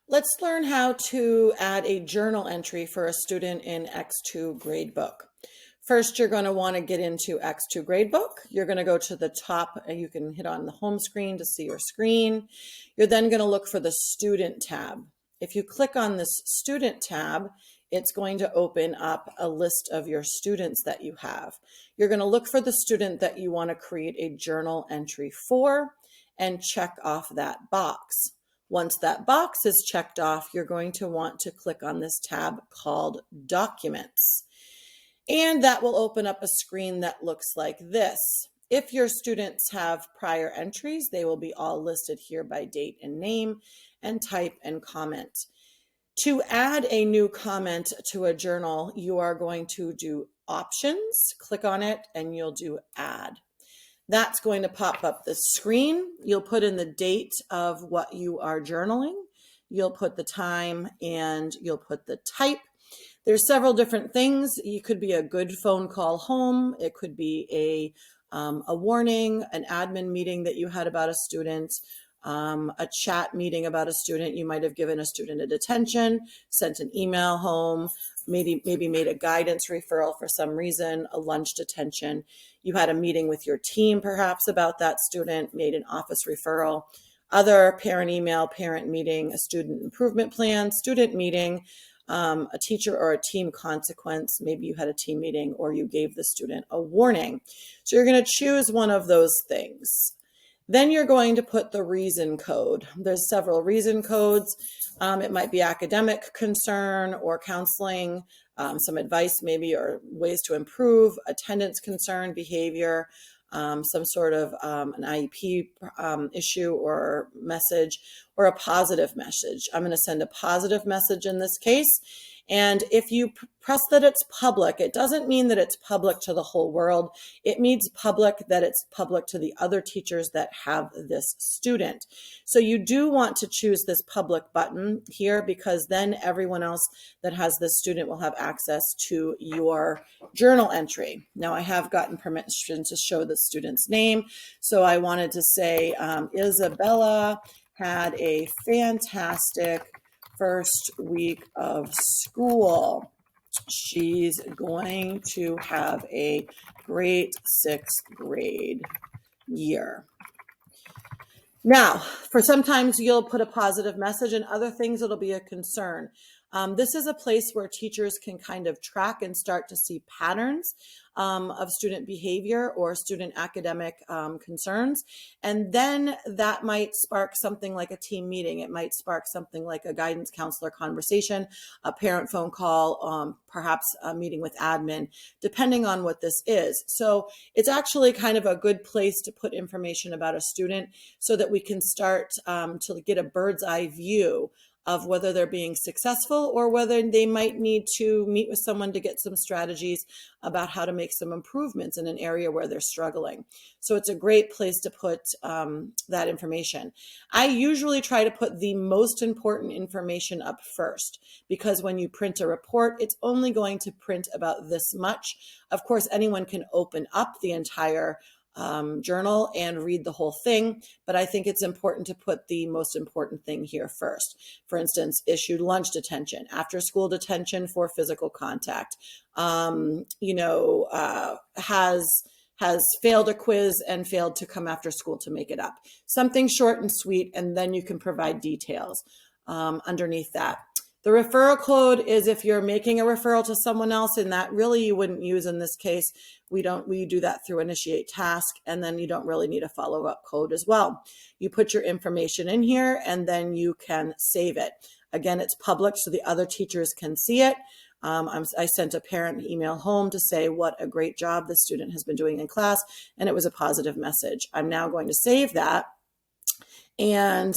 Let's learn how to add a journal entry for a student in X2 Gradebook. First, you're going to want to get into X2 Gradebook. You're going to go to the top, and you can hit on the home screen to see your screen. You're then going to look for the Student tab. If you click on this Student tab, it's going to open up a list of your students that you have. You're going to look for the student that you want to create a journal entry for and check off that box. Once that box is checked off, you're going to want to click on this tab called Documents. And that will open up a screen that looks like this. If your students have prior entries, they will be all listed here by date and name and type and comment. To add a new comment to a journal, you are going to do Options, click on it, and you'll do Add. That's going to pop up the screen. You'll put in the date of what you are journaling. You'll put the time and you'll put the type. There's several different things. It could be a good phone call home. It could be a warning, an admin meeting that you had about a student, a chat meeting about a student. You might have given a student a detention, sent an email home, maybe made a guidance referral for some reason, a lunch detention. You had a meeting with your team perhaps about that student, made an office referral, other parent email, parent meeting, a student improvement plan, student meeting, a teacher or a team consequence. Maybe you had a team meeting or you gave the student a warning. So you're going to choose one of those things. Then you're going to put the reason code. There's several reason codes. It might be academic concern or counseling, some advice maybe or ways to improve, attendance concern, behavior, some sort of an IEP issue or message, or a positive message. I'm going to send a positive message in this case. And if you press that it's public, it doesn't mean that it's public to the whole world. It means public that it's public to the other teachers that have this student. So you do want to choose this public button here because then everyone else that has this student will have access to your journal entry. Now I have gotten permission to show the student's name. So I wanted to say Isabella had a fantastic first week of school. She's going to have a great sixth grade year. Now, for sometimes you'll put a positive message and other things it'll be a concern. This is a place where teachers can kind of track and start to see patterns of student behavior or student academic concerns. And then that might spark something like a team meeting. It might spark something like a guidance counselor conversation, a parent phone call, perhaps a meeting with admin, depending on what this is. So it's actually kind of a good place to put information about a student so that we can start to get a bird's eye view of whether they're being successful or whether they might need to meet with someone to get some strategies about how to make some improvements in an area where they're struggling. So it's a great place to put that information. I usually try to put the most important information up first because when you print a report, it's only going to print about this much. Of course, anyone can open up the entire journal and read the whole thing, but I think it's important to put the most important thing here first. For instance, issued lunch detention, after school detention for physical contact, has failed a quiz and failed to come after school to make it up. Something short and sweet, and then you can provide details underneath that. The referral code is if you're making a referral to someone else, and that really you wouldn't use in this case. We do that through initiate task, and then you don't really need a follow-up code as well. You put your information in here and then you can save it. Again, it's public so the other teachers can see it. I sent a parent email home to say what a great job the student has been doing in class, and it was a positive message. I'm now going to save that. And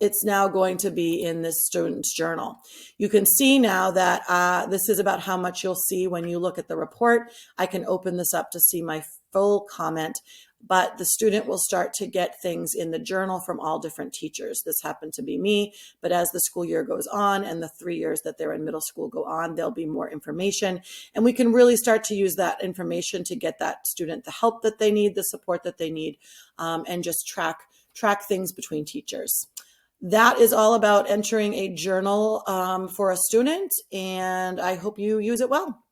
it's now going to be in this student's journal. You can see now that this is about how much you'll see when you look at the report. I can open this up to see my full comment, but the student will start to get things in the journal from all different teachers. This happened to be me, but as the school year goes on and the 3 years that they're in middle school go on, there'll be more information. And we can really start to use that information to get that student the help that they need, the support that they need, and just track things between teachers. that is all about entering a journal for a student, and I hope you use it well.